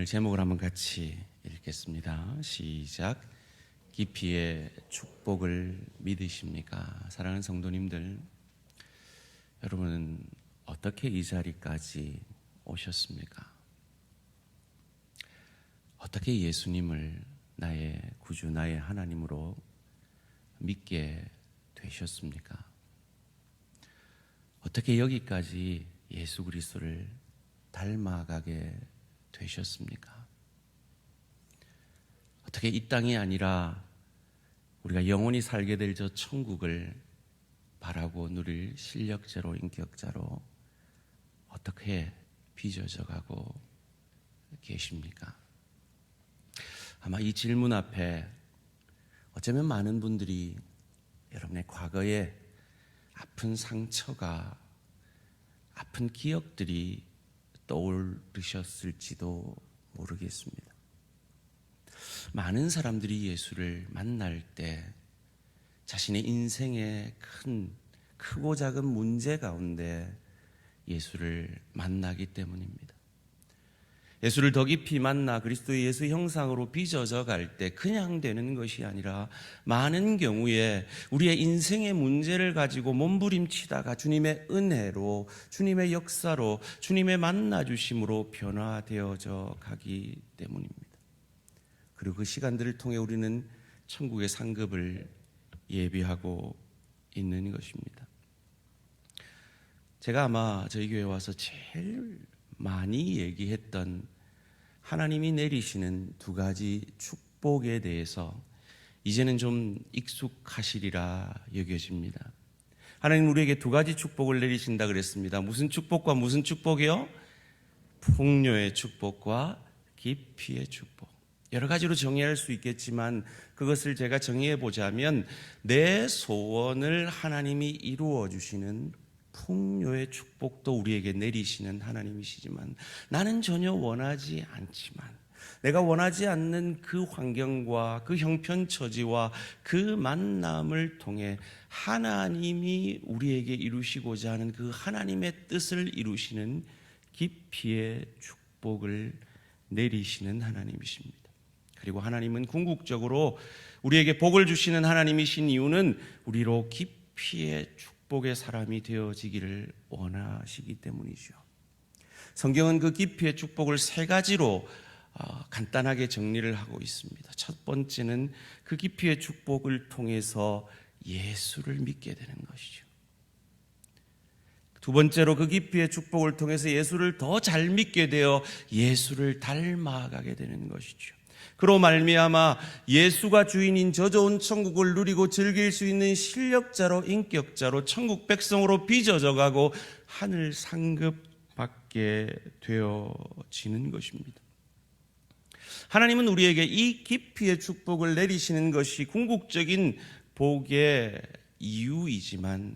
오늘 제목을 한번 같이 읽겠습니다. 시작. 깊이의 축복을 믿으십니까? 사랑하는 성도님들, 여러분은 어떻게 이 자리까지 오셨습니까? 어떻게 예수님을 나의 구주, 나의 하나님으로 믿게 되셨습니까? 어떻게 여기까지 예수 그리스도를 닮아가게 되셨습니까? 어떻게 이 땅이 아니라 우리가 영원히 살게 될 저 천국을 바라고 누릴 실력자로, 인격자로 어떻게 빚어져 가고 계십니까? 아마 이 질문 앞에 어쩌면 많은 분들이 여러분의 과거의 아픈 상처가, 아픈 기억들이 떠오르셨을지도 모르겠습니다. 많은 사람들이 예수를 만날 때 자신의 인생의 크고 작은 문제 가운데 예수를 만나기 때문입니다. 예수를 더 깊이 만나 그리스도의 예수 형상으로 빚어져 갈 때 그냥 되는 것이 아니라 많은 경우에 우리의 인생의 문제를 가지고 몸부림치다가 주님의 은혜로, 주님의 역사로, 주님의 만나주심으로 변화되어져 가기 때문입니다. 그리고 그 시간들을 통해 우리는 천국의 상급을 예비하고 있는 것입니다. 제가 아마 저희 교회에 와서 제일 많이 얘기했던 하나님이 내리시는 두 가지 축복에 대해서 이제는 좀 익숙하시리라 여겨집니다. 하나님 우리에게 두 가지 축복을 내리신다 그랬습니다. 무슨 축복과 무슨 축복이요? 풍요의 축복과 깊이의 축복. 여러 가지로 정의할 수 있겠지만 그것을 제가 정의해 보자면 내 소원을 하나님이 이루어 주시는 풍요의 축복도 우리에게 내리시는 하나님이시지만 나는 전혀 원하지 않지만 내가 원하지 않는 그 환경과 그 형편처지와 그 만남을 통해 하나님이 우리에게 이루시고자 하는 그 하나님의 뜻을 이루시는 깊이의 축복을 내리시는 하나님이십니다. 그리고 하나님은 궁극적으로 우리에게 복을 주시는 하나님이신 이유는 우리로 깊이의 축복의 사람이 되어지기를 원하시기 때문이죠. 성경은 그 깊이의 축복을 세 가지로 간단하게 정리를 하고 있습니다. 첫 번째는 그 깊이의 축복을 통해서 예수를 믿게 되는 것이죠. 두 번째로 그 깊이의 축복을 통해서 예수를 더 잘 믿게 되어 예수를 닮아가게 되는 것이죠. 그로 말미암아 예수가 주인인 저 좋은 천국을 누리고 즐길 수 있는 실력자로, 인격자로, 천국 백성으로 빚어져 가고 하늘 상급 받게 되어지는 것입니다. 하나님은 우리에게 이 깊이의 축복을 내리시는 것이 궁극적인 복의 이유이지만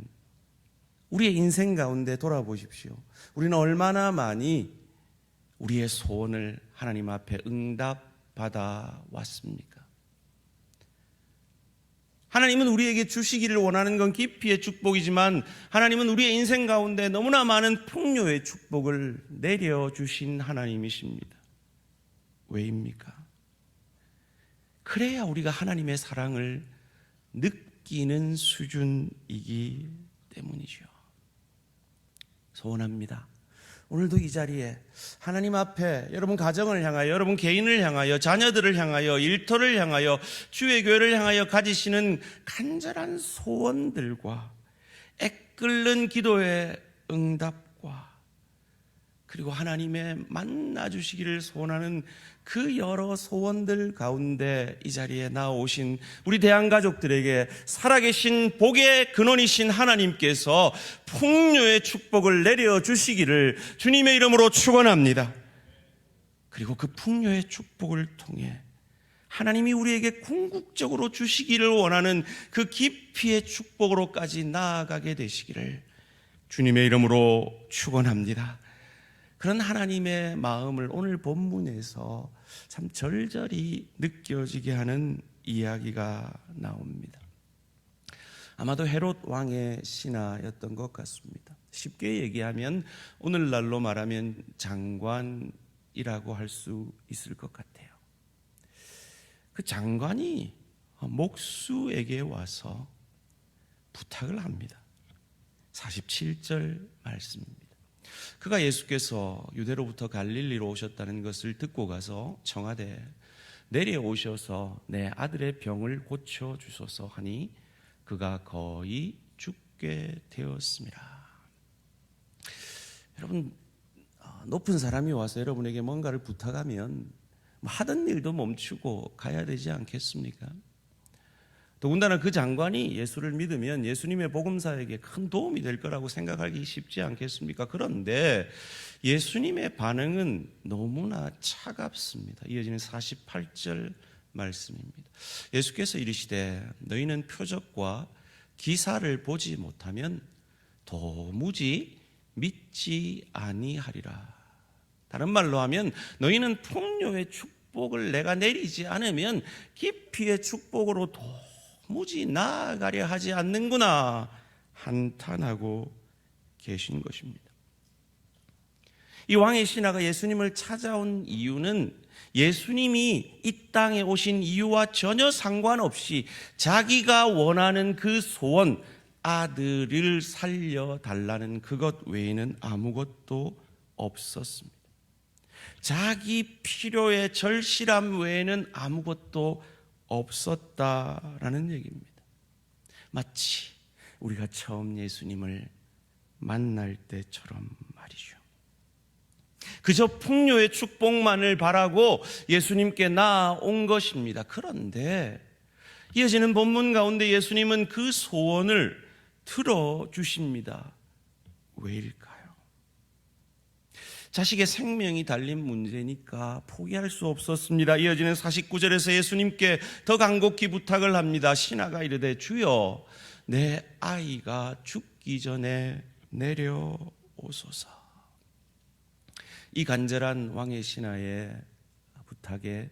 우리의 인생 가운데 돌아보십시오. 우리는 얼마나 많이 우리의 소원을 하나님 앞에 응답받아 왔습니까? 하나님은 우리에게 주시기를 원하는 건 깊이의 축복이지만 하나님은 우리의 인생 가운데 너무나 많은 풍요의 축복을 내려주신 하나님이십니다. 왜입니까? 그래야 우리가 하나님의 사랑을 느끼는 수준이기 때문이죠. 소원합니다. 오늘도 이 자리에 하나님 앞에 여러분 가정을 향하여, 여러분 개인을 향하여, 자녀들을 향하여, 일터를 향하여, 주의 교회를 향하여 가지시는 간절한 소원들과 애끓는 기도의 응답과 그리고 하나님의 만나주시기를 소원하는 그 여러 소원들 가운데 이 자리에 나오신 우리 대한가족들에게 살아계신 복의 근원이신 하나님께서 풍요의 축복을 내려주시기를 주님의 이름으로 축원합니다. 그리고 그 풍요의 축복을 통해 하나님이 우리에게 궁극적으로 주시기를 원하는 그 깊이의 축복으로까지 나아가게 되시기를 주님의 이름으로 축원합니다. 그런 하나님의 마음을 오늘 본문에서 참 절절히 느껴지게 하는 이야기가 나옵니다. 아마도 헤롯 왕의 신하였던 것 같습니다. 쉽게 얘기하면 오늘날로 말하면 장관 장관이라고 할 수 있을 것 같아요. 그 장관이 목수에게 와서 부탁을 합니다. 47절 말씀입니다. 그가 예수께서 유대로부터 갈릴리로 오셨다는 것을 듣고 가서 청하되 내려오셔서 내 아들의 병을 고쳐주소서 하니 그가 거의 죽게 되었습니다. 여러분, 높은 사람이 와서 여러분에게 뭔가를 부탁하면 하던 일도 멈추고 가야 되지 않겠습니까? 더군다나 그 장관이 예수를 믿으면 예수님의 복음사에게 큰 도움이 될 거라고 생각하기 쉽지 않겠습니까? 그런데 예수님의 반응은 너무나 차갑습니다. 이어지는 48절 말씀입니다. 예수께서 이르시되 너희는 표적과 기사를 보지 못하면 도무지 믿지 아니하리라. 다른 말로 하면 너희는 풍요의 축복을 내가 내리지 않으면 깊이의 축복으로 도무지 나아가려 하지 않는구나 한탄하고 계신 것입니다. 이 왕의 신하가 예수님을 찾아온 이유는 예수님이 이 땅에 오신 이유와 전혀 상관없이 자기가 원하는 그 소원, 아들을 살려달라는 그것 외에는 아무것도 없었습니다. 자기 필요의 절실함 외에는 아무것도 없었다라는 얘기입니다. 마치 우리가 처음 예수님을 만날 때처럼 말이죠. 그저 풍요의 축복만을 바라고 예수님께 나아온 것입니다. 그런데 이어지는 본문 가운데 예수님은 그 소원을 들어주십니다. 왜일까요? 자식의 생명이 달린 문제니까 포기할 수 없었습니다. 이어지는 49절에서 예수님께 더 간곡히 부탁을 합니다. 신하가 이르되 주여 내 아이가 죽기 전에 내려오소서. 이 간절한 왕의 신하의 부탁에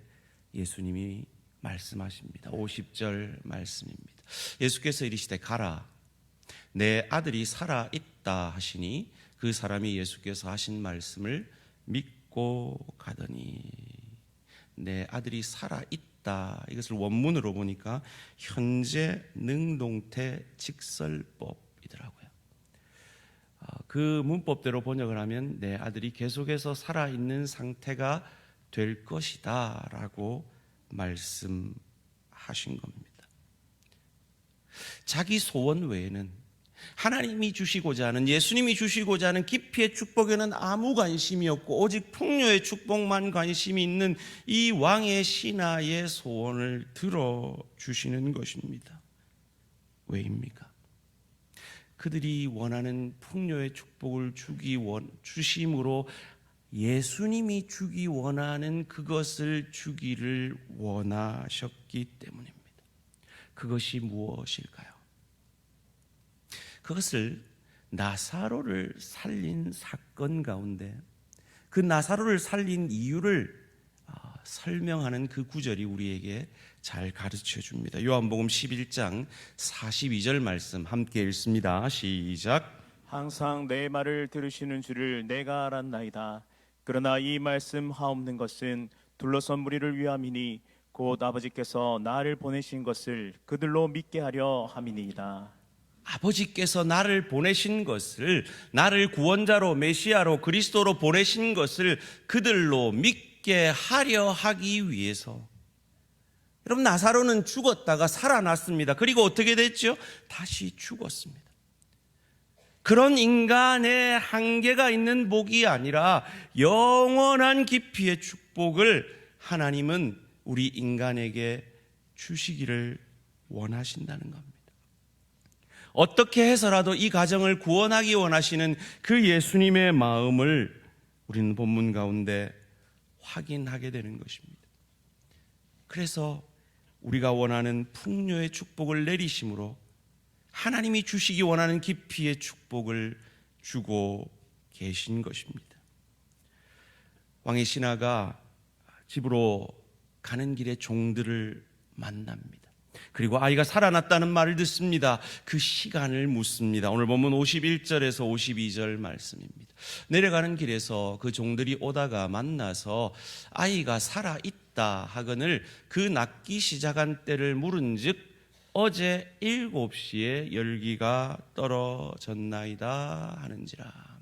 예수님이 말씀하십니다. 50절 말씀입니다. 예수께서 이르시되 가라 내 아들이 살아있다 하시니 그 사람이 예수께서 하신 말씀을 믿고 가더니. 내 아들이 살아있다, 이것을 원문으로 보니까 현재 능동태 직설법이더라고요. 그 문법대로 번역을 하면 내 아들이 계속해서 살아있는 상태가 될 것이다 라고 말씀하신 겁니다. 자기 소원 외에는 하나님이 주시고자 하는, 예수님이 주시고자 하는 깊이의 축복에는 아무 관심이 없고 오직 풍요의 축복만 관심이 있는 이 왕의 신하의 소원을 들어주시는 것입니다. 왜입니까? 그들이 원하는 풍요의 축복을 주심으로 예수님이 주기 원하는 그것을 주기를 원하셨기 때문입니다. 그것이 무엇일까요? 그것을 나사로를 살린 사건 가운데 그 나사로를 살린 이유를 설명하는 그 구절이 우리에게 잘 가르쳐 줍니다. 요한복음 11장 42절 말씀 함께 읽습니다. 시작. 항상 내 말을 들으시는 줄을 내가 알았나이다. 그러나 이 말씀 하옵는 것은 둘러선 무리를 위함이니 곧 아버지께서 나를 보내신 것을 그들로 믿게 하려 함이니이다. 아버지께서 나를 보내신 것을, 나를 구원자로 메시아로 그리스도로 보내신 것을 그들로 믿게 하려 하기 위해서. 여러분, 나사로는 죽었다가 살아났습니다. 그리고 어떻게 됐죠? 다시 죽었습니다. 그런 인간의 한계가 있는 복이 아니라 영원한 깊이의 축복을 하나님은 우리 인간에게 주시기를 원하신다는 겁니다. 어떻게 해서라도 이 가정을 구원하기 원하시는 그 예수님의 마음을 우리는 본문 가운데 확인하게 되는 것입니다. 그래서 우리가 원하는 풍요의 축복을 내리심으로 하나님이 주시기 원하는 깊이의 축복을 주고 계신 것입니다. 왕의 신하가 집으로 가는 길에 종들을 만납니다. 그리고 아이가 살아났다는 말을 듣습니다. 그 시간을 묻습니다. 오늘 본문 51절에서 52절 말씀입니다. 내려가는 길에서 그 종들이 오다가 만나서 아이가 살아있다 하거늘 그 낳기 시작한 때를 물은즉 어제 7시에 열기가 떨어졌나이다 하는지라.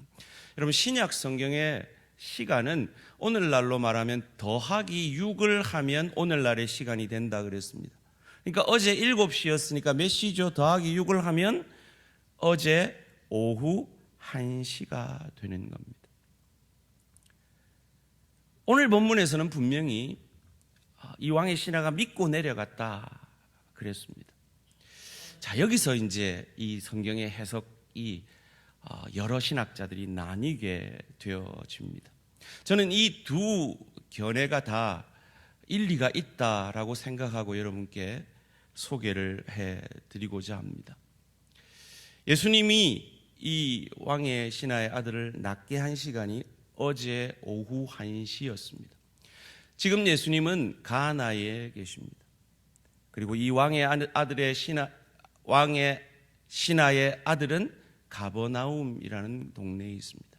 여러분, 신약 성경의 시간은 오늘날로 말하면 더하기 6을 하면 오늘날의 시간이 된다 그랬습니다. 그러니까 어제 7시였으니까 몇 시죠? 더하기 6을 하면 어제 오후 1시가 되는 겁니다. 오늘 본문에서는 분명히 이 왕의 신하가 믿고 내려갔다 그랬습니다. 자, 여기서 이제 이 성경의 해석이 여러 신학자들이 나뉘게 되어집니다. 저는 이 두 견해가 다 일리가 있다라고 생각하고 여러분께 소개를 해드리고자 합니다. 예수님이 이 왕의 신하의 아들을 낳게 한 시간이 어제 오후 1시였습니다. 지금 예수님은 가나에 계십니다. 그리고 이 왕의 신하의 아들은 가버나움이라는 동네에 있습니다.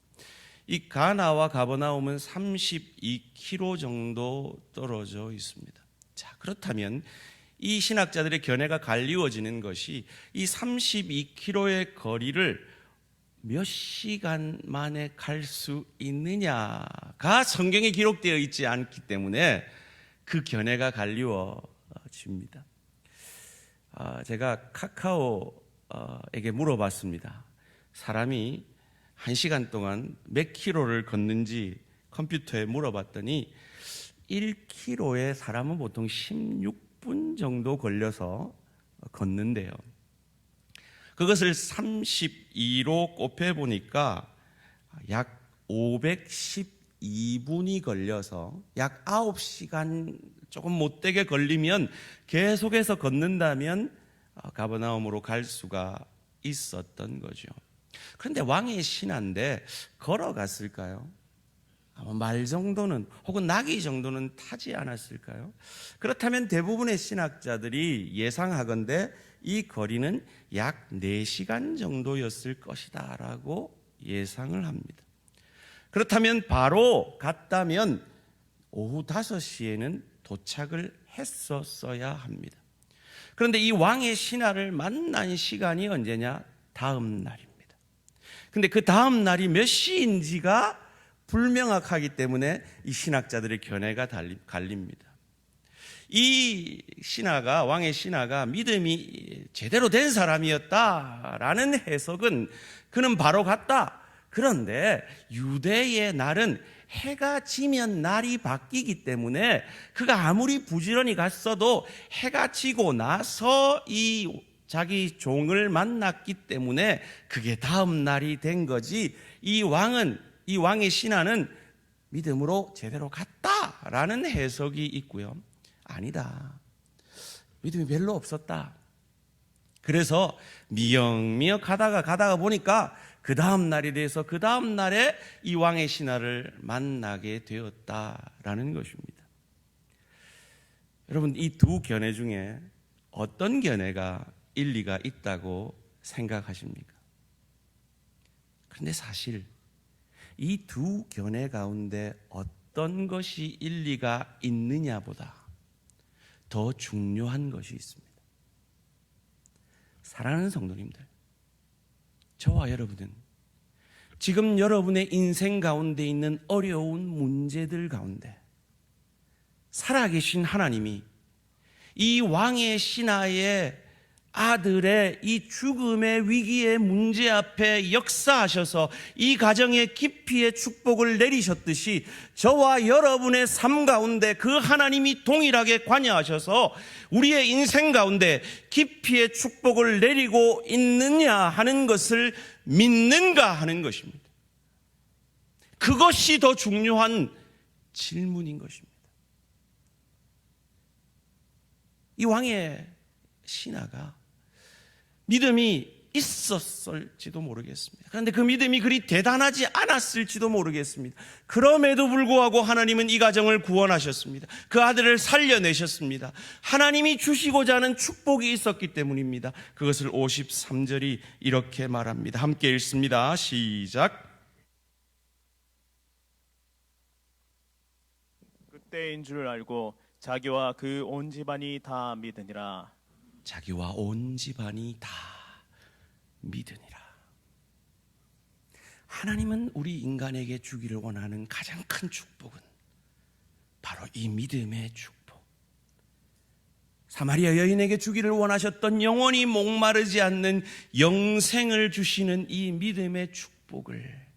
이 가나와 가버나움은 32km 정도 떨어져 있습니다. 자, 그렇다면 이 신학자들의 견해가 갈리워지는 것이 이 32km의 거리를 몇 시간 만에 갈 수 있느냐가 성경에 기록되어 있지 않기 때문에 그 견해가 갈리워집니다. 제가 카카오에게 물어봤습니다. 사람이 1시간 동안 몇 킬로를 걷는지 컴퓨터에 물어봤더니 1km에 사람은 보통 16분 정도 걸려서 걷는데요. 그것을 32로 곱해보니까 약 512분이 걸려서 약 9시간 조금 못되게 걸리면 계속해서 걷는다면 가버나움으로 갈 수가 있었던 거죠. 그런데 왕의 신하인데 걸어갔을까요? 아마 말 정도는 혹은 나귀 정도는 타지 않았을까요? 그렇다면 대부분의 신학자들이 예상하건대 이 거리는 약 4시간 정도였을 것이다 라고 예상을 합니다. 그렇다면 바로 갔다면 오후 5시에는 도착을 했었어야 합니다. 그런데 이 왕의 신하를 만난 시간이 언제냐? 다음 날입니다. 근데 그 다음 날이 몇 시인지가 불명확하기 때문에 이 신학자들의 견해가 갈립니다. 이 신하가, 왕의 신하가 믿음이 제대로 된 사람이었다라는 해석은 그는 바로 갔다. 그런데 유대의 날은 해가 지면 날이 바뀌기 때문에 그가 아무리 부지런히 갔어도 해가 지고 나서 이 자기 종을 만났기 때문에 그게 다음 날이 된 거지, 이 왕의 신하는 믿음으로 제대로 갔다라는 해석이 있고요. 아니다. 믿음이 별로 없었다. 그래서 미역미역 가다가 보니까 그 다음 날이 돼서 그 다음 날에 이 왕의 신하를 만나게 되었다라는 것입니다. 여러분, 이 두 견해 중에 어떤 견해가 일리가 있다고 생각하십니까? 그런데 사실 이 두 견해 가운데 어떤 것이 일리가 있느냐보다 더 중요한 것이 있습니다. 사랑하는 성도님들, 저와 여러분은 지금 여러분의 인생 가운데 있는 어려운 문제들 가운데 살아계신 하나님이 이 왕의 신하의 아들의 이 죽음의 위기의 문제 앞에 역사하셔서 이 가정의 깊이의 축복을 내리셨듯이 저와 여러분의 삶 가운데 그 하나님이 동일하게 관여하셔서 우리의 인생 가운데 깊이의 축복을 내리고 있느냐 하는 것을 믿는가 하는 것입니다. 그것이 더 중요한 질문인 것입니다. 이 왕의 신하가 믿음이 있었을지도 모르겠습니다. 그런데 그 믿음이 그리 대단하지 않았을지도 모르겠습니다. 그럼에도 불구하고 하나님은 이 가정을 구원하셨습니다. 그 아들을 살려내셨습니다. 하나님이 주시고자 하는 축복이 있었기 때문입니다. 그것을 53절이 이렇게 말합니다. 함께 읽습니다. 시작. 그때인 줄 알고 자기와 그 온 집안이 다 믿으니라. 자기와 온 집안이 다 믿으니라. 하나님은 우리 인간에게 주기를 원하는 가장 큰 축복은 바로 이 믿음의 축복. 사마리아 여인에게 주기를 원하셨던 영원히 목마르지 않는 영생을 주시는 이 믿음의 축복을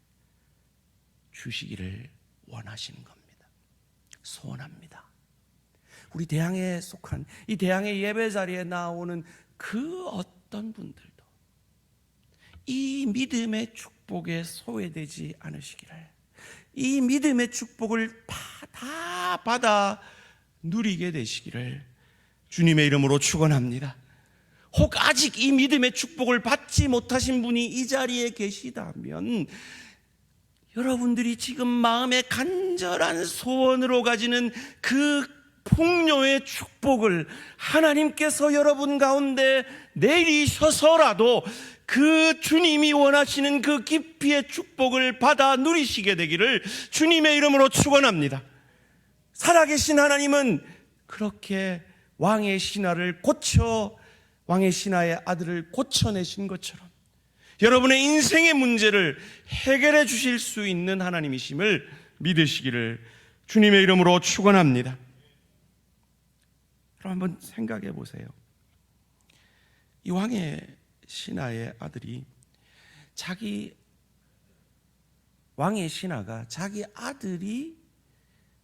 주시기를 원하시는 겁니다. 소원합니다. 우리 대항에 속한 이 대항의 예배 자리에 나오는 그 어떤 분들도 이 믿음의 축복에 소외되지 않으시기를, 이 믿음의 축복을 다 받아 누리게 되시기를 주님의 이름으로 축원합니다. 혹 아직 이 믿음의 축복을 받지 못하신 분이 이 자리에 계시다면 여러분들이 지금 마음의 간절한 소원으로 가지는 그 풍요의 축복을 하나님께서 여러분 가운데 내리셔서라도 그 주님이 원하시는 그 깊이의 축복을 받아 누리시게 되기를 주님의 이름으로 축원합니다. 살아계신 하나님은 그렇게 왕의 신하를 고쳐, 왕의 신하의 아들을 고쳐내신 것처럼 여러분의 인생의 문제를 해결해 주실 수 있는 하나님이심을 믿으시기를 주님의 이름으로 축원합니다. 그럼 한번 생각해 보세요. 이 왕의 신하의 아들이 왕의 신하가 자기 아들이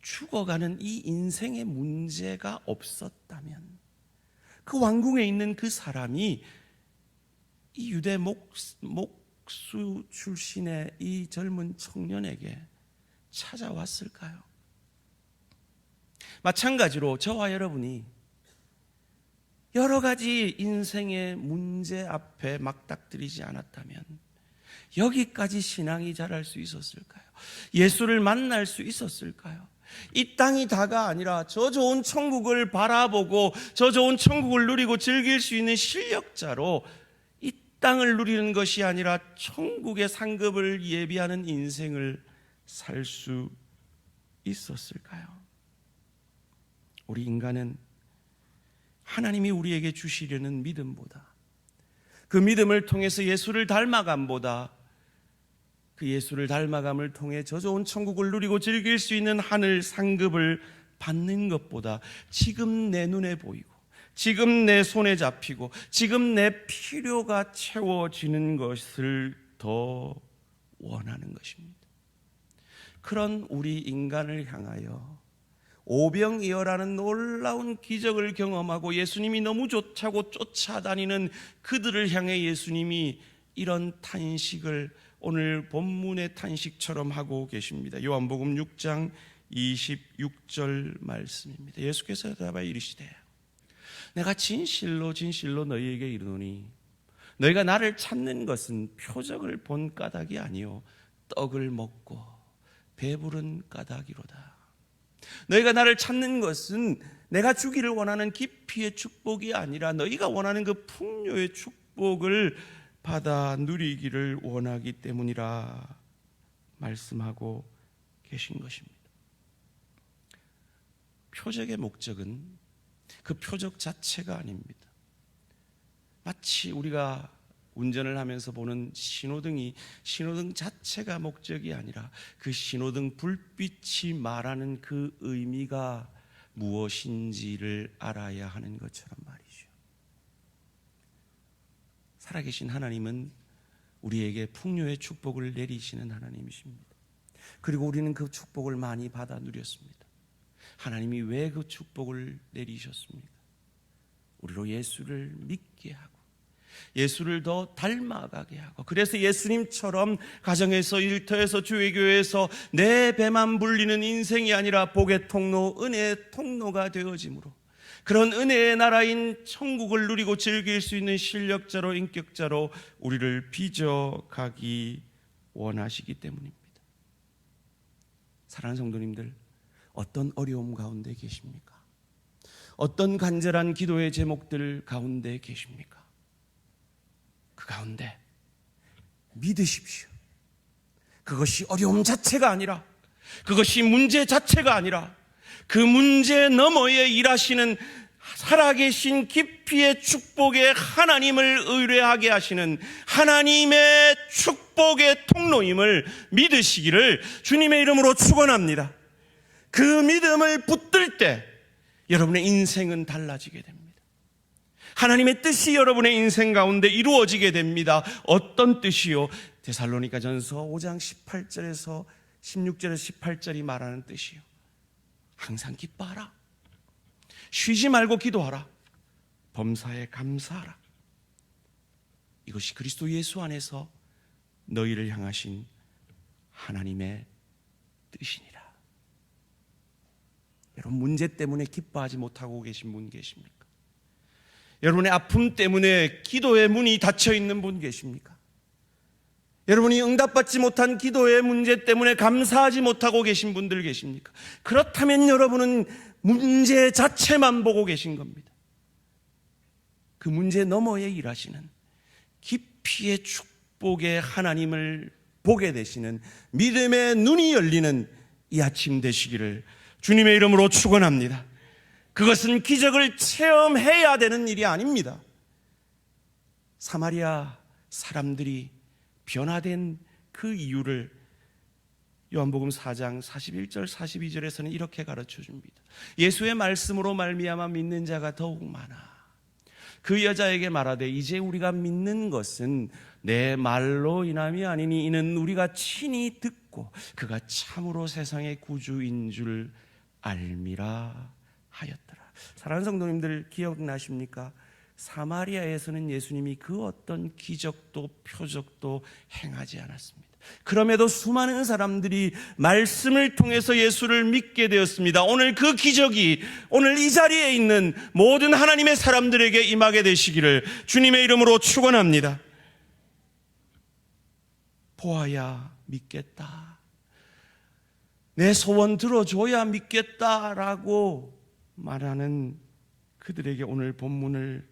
죽어가는 이 인생의 문제가 없었다면 그 왕궁에 있는 그 사람이 이 유대 목수 출신의 이 젊은 청년에게 찾아왔을까요? 마찬가지로 저와 여러분이 여러 가지 인생의 문제 앞에 막닥뜨리지 않았다면 여기까지 신앙이 자랄 수 있었을까요? 예수를 만날 수 있었을까요? 이 땅이 다가 아니라 저 좋은 천국을 바라보고 저 좋은 천국을 누리고 즐길 수 있는 실력자로 이 땅을 누리는 것이 아니라 천국의 상급을 예비하는 인생을 살 수 있었을까요? 우리 인간은 하나님이 우리에게 주시려는 믿음보다, 그 믿음을 통해서 예수를 닮아감보다, 그 예수를 닮아감을 통해 저 좋은 천국을 누리고 즐길 수 있는 하늘 상급을 받는 것보다 지금 내 눈에 보이고 지금 내 손에 잡히고 지금 내 필요가 채워지는 것을 더 원하는 것입니다. 그런 우리 인간을 향하여 오병이어라는 놀라운 기적을 경험하고 예수님이 너무 좋다고 쫓아다니는 그들을 향해 예수님이 이런 탄식을 오늘 본문의 탄식처럼 하고 계십니다. 요한복음 6장 26절 말씀입니다. 예수께서 대답하여 이르시되 내가 진실로 진실로 너희에게 이르노니 너희가 나를 찾는 것은 표적을 본 까닭이 아니요 떡을 먹고 배부른 까닭이로다. 너희가 나를 찾는 것은 내가 주기를 원하는 깊이의 축복이 아니라 너희가 원하는 그 풍요의 축복을 받아 누리기를 원하기 때문이라 말씀하고 계신 것입니다. 표적의 목적은 그 표적 자체가 아닙니다. 마치 우리가 운전을 하면서 보는 신호등 자체가 목적이 아니라 그 신호등 불빛이 말하는 그 의미가 무엇인지를 알아야 하는 것처럼 말이죠. 살아계신 하나님은 우리에게 풍요의 축복을 내리시는 하나님이십니다. 그리고 우리는 그 축복을 많이 받아 누렸습니다. 하나님이 왜 그 축복을 내리셨습니까? 우리로 예수를 믿게 하고 예수를 더 닮아가게 하고, 그래서 예수님처럼 가정에서, 일터에서, 주의교회에서 내 배만 불리는 인생이 아니라 복의 통로, 은혜의 통로가 되어짐으로 그런 은혜의 나라인 천국을 누리고 즐길 수 있는 실력자로, 인격자로 우리를 빚어가기 원하시기 때문입니다. 사랑하는 성도님들, 어떤 어려움 가운데 계십니까? 어떤 간절한 기도의 제목들 가운데 계십니까? 그 가운데 믿으십시오. 그것이 어려움 자체가 아니라, 그것이 문제 자체가 아니라, 그 문제 너머에 일하시는 살아계신 깊이의 축복의 하나님을 의뢰하게 하시는 하나님의 축복의 통로임을 믿으시기를 주님의 이름으로 축원합니다. 그 믿음을 붙들 때 여러분의 인생은 달라지게 됩니다. 하나님의 뜻이 여러분의 인생 가운데 이루어지게 됩니다. 어떤 뜻이요? 데살로니가전서 5장 18절에서 16절에서 18절이 말하는 뜻이요. 항상 기뻐하라. 쉬지 말고 기도하라. 범사에 감사하라. 이것이 그리스도 예수 안에서 너희를 향하신 하나님의 뜻이니라. 여러분, 문제 때문에 기뻐하지 못하고 계신 분 계십니까? 여러분의 아픔 때문에 기도의 문이 닫혀 있는 분 계십니까? 여러분이 응답받지 못한 기도의 문제 때문에 감사하지 못하고 계신 분들 계십니까? 그렇다면 여러분은 문제 자체만 보고 계신 겁니다. 그 문제 너머에 일하시는 깊이의 축복의 하나님을 보게 되시는 믿음의 눈이 열리는 이 아침 되시기를 주님의 이름으로 축원합니다. 그것은 기적을 체험해야 되는 일이 아닙니다. 사마리아 사람들이 변화된 그 이유를 요한복음 4장 41절 42절에서는 이렇게 가르쳐 줍니다. 예수의 말씀으로 말미암아 믿는 자가 더욱 많아. 그 여자에게 말하되 이제 우리가 믿는 것은 내 말로 인함이 아니니 이는 우리가 친히 듣고 그가 참으로 세상의 구주인 줄 알미라 하였더라. 사랑하는 성도님들, 기억나십니까? 사마리아에서는 예수님이 그 어떤 기적도 표적도 행하지 않았습니다. 그럼에도 수많은 사람들이 말씀을 통해서 예수를 믿게 되었습니다. 오늘 그 기적이 오늘 이 자리에 있는 모든 하나님의 사람들에게 임하게 되시기를 주님의 이름으로 축원합니다. 보아야 믿겠다. 내 소원 들어줘야 믿겠다라고 말하는 그들에게 오늘 본문을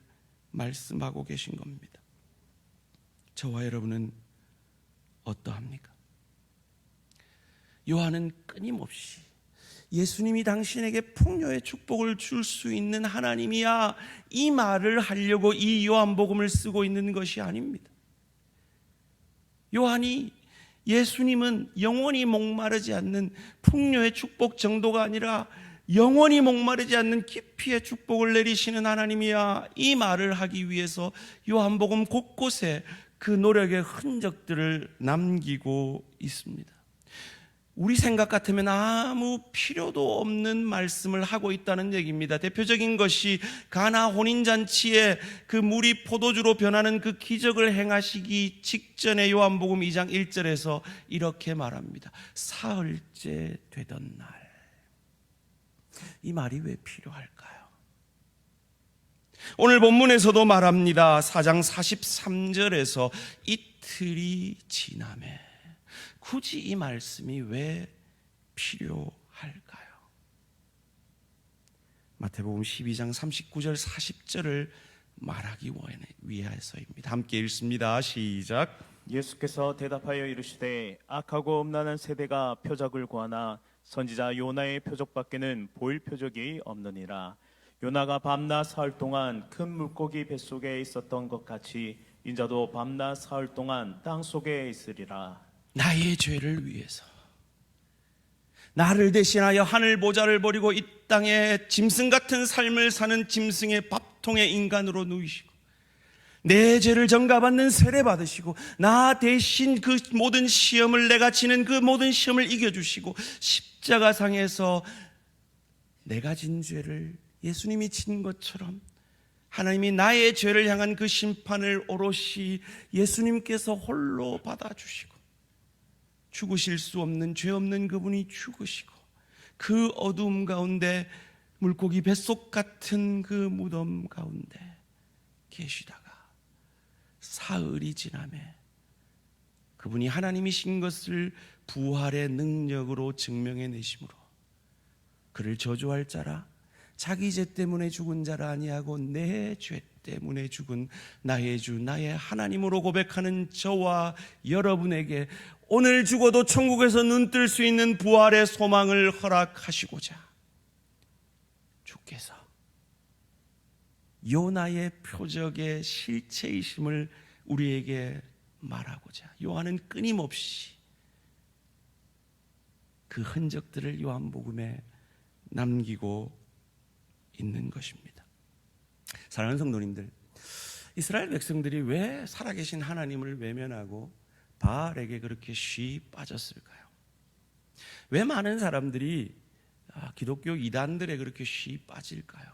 말씀하고 계신 겁니다. 저와 여러분은 어떠합니까? 요한은 끊임없이 예수님이 당신에게 풍요의 축복을 줄 수 있는 하나님이야, 이 말을 하려고 이 요한복음을 쓰고 있는 것이 아닙니다. 요한이 예수님은 영원히 목마르지 않는 풍요의 축복 정도가 아니라 영원히 목마르지 않는 깊이의 축복을 내리시는 하나님이야, 이 말을 하기 위해서 요한복음 곳곳에 그 노력의 흔적들을 남기고 있습니다. 우리 생각 같으면 아무 필요도 없는 말씀을 하고 있다는 얘기입니다. 대표적인 것이 가나 혼인잔치에 그 물이 포도주로 변하는 그 기적을 행하시기 직전에 요한복음 2장 1절에서 이렇게 말합니다. 사흘째 되던 날. 이 말이 왜 필요할까요? 오늘 본문에서도 말합니다. 4장 43절에서 이틀이 지나매. 굳이 이 말씀이 왜 필요할까요? 마태복음 12장 39절 40절을 말하기 위해서입니다. 함께 읽습니다. 시작. 예수께서 대답하여 이르시되 악하고 음란한 세대가 표적을 구하나 선지자 요나의 표적밖에는 보일 표적이 없느니라. 요나가 밤낮 사흘 동안 큰 물고기 뱃속에 있었던 것 같이 인자도 밤낮 사흘 동안 땅 속에 있으리라. 나의 죄를 위해서 나를 대신하여 하늘 보좌를 버리고 이 땅에 짐승 같은 삶을 사는 짐승의 밥통에 인간으로 누이시고 내 죄를 전가받는 세례 받으시고 나 대신 그 모든 시험을, 내가 지는 그 모든 시험을 이겨주시고 십자가상에서 내가 진 죄를 예수님이 진 것처럼 하나님이 나의 죄를 향한 그 심판을 오롯이 예수님께서 홀로 받아주시고 죽으실 수 없는 죄 없는 그분이 죽으시고 그 어두움 가운데 물고기 뱃속 같은 그 무덤 가운데 계시다가 사흘이 지나매 그분이 하나님이신 것을 부활의 능력으로 증명해내심으로 그를 저주할 자라 자기 죄 때문에 죽은 자라 아니하고 내 죄 때문에 죽은 나의 주 나의 하나님으로 고백하는 저와 여러분에게 오늘 죽어도 천국에서 눈뜰 수 있는 부활의 소망을 허락하시고자 주께서 요나의 표적의 실체이심을 우리에게 말하고자 요한은 끊임없이 그 흔적들을 요한복음에 남기고 있는 것입니다. 사랑하는 성도님들, 이스라엘 백성들이 왜 살아계신 하나님을 외면하고 바알에게 그렇게 쉬 빠졌을까요? 왜 많은 사람들이 기독교 이단들에 그렇게 쉬 빠질까요?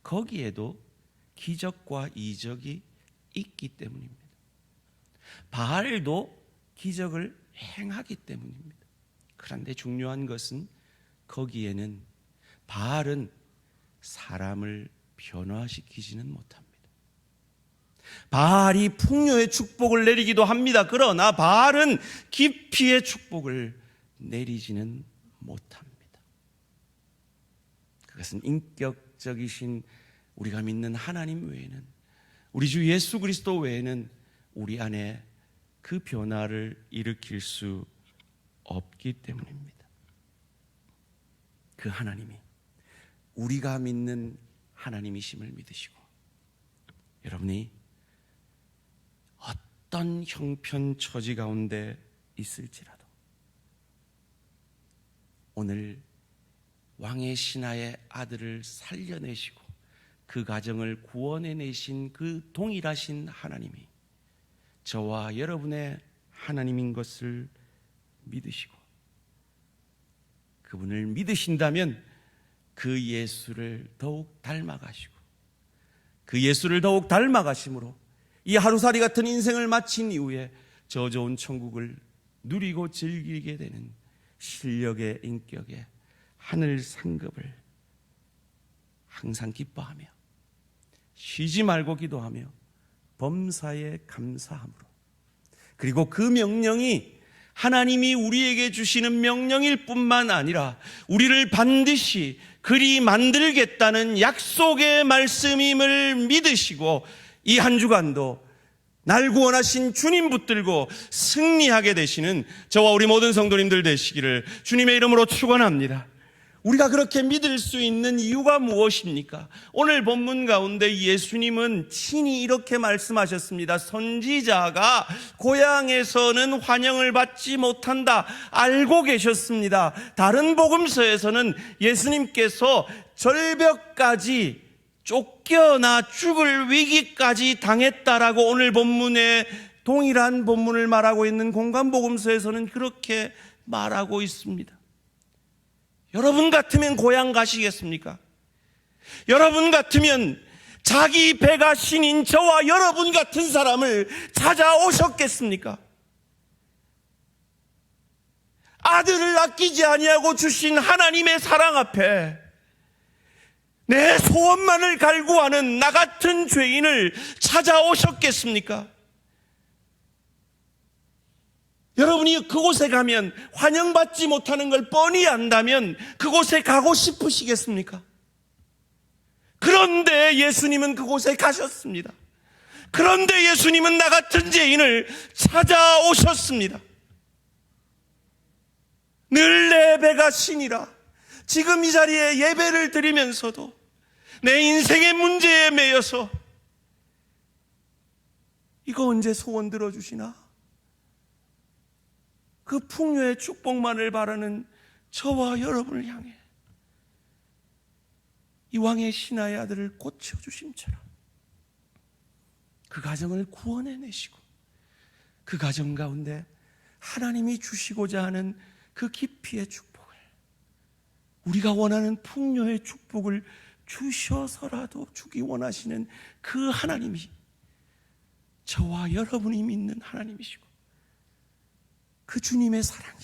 거기에도 기적과 이적이 있기 때문입니다. 바알도 기적을 행하기 때문입니다. 그런데 중요한 것은 거기에는 바알은 사람을 변화시키지는 못합니다. 바알이 풍요의 축복을 내리기도 합니다. 그러나 바알은 깊이의 축복을 내리지는 못합니다. 그것은 인격적이신 우리가 믿는 하나님 외에는, 우리 주 예수 그리스도 외에는 우리 안에 그 변화를 일으킬 수 없기 때문입니다. 그 하나님이 우리가 믿는 하나님이심을 믿으시고, 여러분이 어떤 형편처지 가운데 있을지라도 오늘 왕의 신하의 아들을 살려내시고 그 가정을 구원해내신 그 동일하신 하나님이 저와 여러분의 하나님인 것을 믿으시고, 그분을 믿으신다면 그 예수를 더욱 닮아가시고, 그 예수를 더욱 닮아가심으로 이 하루살이 같은 인생을 마친 이후에 저 좋은 천국을 누리고 즐기게 되는 실력의 인격의 하늘 상급을 항상 기뻐하며 쉬지 말고 기도하며 범사에 감사함으로, 그리고 그 명령이 하나님이 우리에게 주시는 명령일 뿐만 아니라 우리를 반드시 그리 만들겠다는 약속의 말씀임을 믿으시고 이 한 주간도 날 구원하신 주님 붙들고 승리하게 되시는 저와 우리 모든 성도님들 되시기를 주님의 이름으로 축원합니다. 우리가 그렇게 믿을 수 있는 이유가 무엇입니까? 오늘 본문 가운데 예수님은 친히 이렇게 말씀하셨습니다. 선지자가 고향에서는 환영을 받지 못한다 알고 계셨습니다. 다른 복음서에서는 예수님께서 절벽까지 쫓겨나 죽을 위기까지 당했다라고 오늘 본문에 동일한 본문을 말하고 있는 공간복음서에서는 그렇게 말하고 있습니다. 여러분 같으면 고향 가시겠습니까? 여러분 같으면 자기 배가 신인 저와 여러분 같은 사람을 찾아오셨겠습니까? 아들을 아끼지 아니하고 주신 하나님의 사랑 앞에 내 소원만을 갈구하는 나 같은 죄인을 찾아오셨겠습니까? 여러분이 그곳에 가면 환영받지 못하는 걸 뻔히 안다면 그곳에 가고 싶으시겠습니까? 그런데 예수님은 그곳에 가셨습니다. 그런데 예수님은 나 같은 죄인을 찾아오셨습니다. 늘 내 배가 신이라. 지금 이 자리에 예배를 드리면서도 내 인생의 문제에 매여서 이거 언제 소원 들어주시나? 그 풍요의 축복만을 바라는 저와 여러분을 향해 이 왕의 신하의 아들을 고쳐주심처럼 그 가정을 구원해내시고 그 가정 가운데 하나님이 주시고자 하는 그 깊이의 축복을, 우리가 원하는 풍요의 축복을 주셔서라도 주기 원하시는 그 하나님이 저와 여러분이 믿는 하나님이시고 그 주님의 사랑이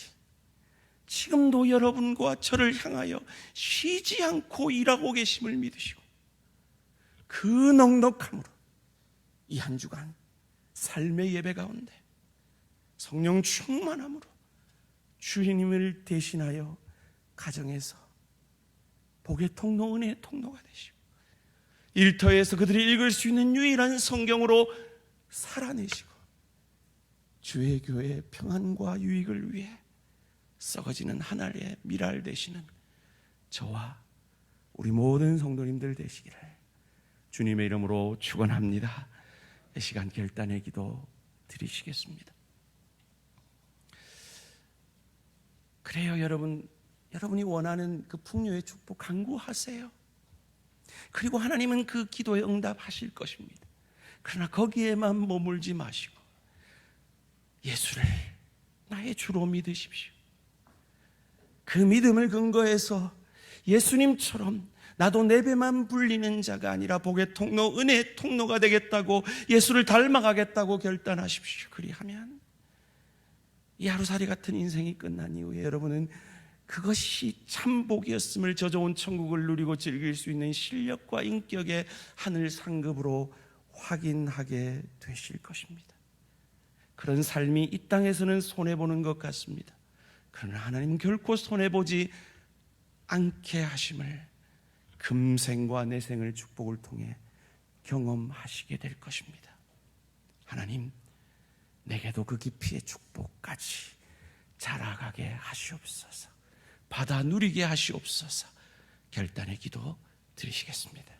지금도 여러분과 저를 향하여 쉬지 않고 일하고 계심을 믿으시고 그 넉넉함으로 이 한 주간 삶의 예배 가운데 성령 충만함으로 주님을 대신하여 가정에서 복의 통로, 은혜의 통로가 되시고 일터에서 그들이 읽을 수 있는 유일한 성경으로 살아내시고 주의 교회의 평안과 유익을 위해 썩어지는 하나의 미랄 되시는 저와 우리 모든 성도님들 되시기를 주님의 이름으로 축원합니다. 이 시간 결단의 기도 드리시겠습니다. 그래요, 여러분이 원하는 그 풍요의 축복 간구하세요. 그리고 하나님은 그 기도에 응답하실 것입니다. 그러나 거기에만 머물지 마시고 예수를 나의 주로 믿으십시오. 그 믿음을 근거해서 예수님처럼 나도 내 배만 불리는 자가 아니라 복의 통로, 은혜의 통로가 되겠다고 예수를 닮아가겠다고 결단하십시오. 그리하면 이 하루살이 같은 인생이 끝난 이후에 여러분은 그것이 참 복이었음을 저 좋은 천국을 누리고 즐길 수 있는 실력과 인격의 하늘 상급으로 확인하게 되실 것입니다. 그런 삶이 이 땅에서는 손해보는 것 같습니다. 그러나 하나님은 결코 손해보지 않게 하심을 금생과 내생을 축복을 통해 경험하시게 될 것입니다. 하나님, 내게도 그 깊이의 축복까지 자라가게 하시옵소서. 받아 누리게 하시옵소서. 결단의 기도 드리시겠습니다.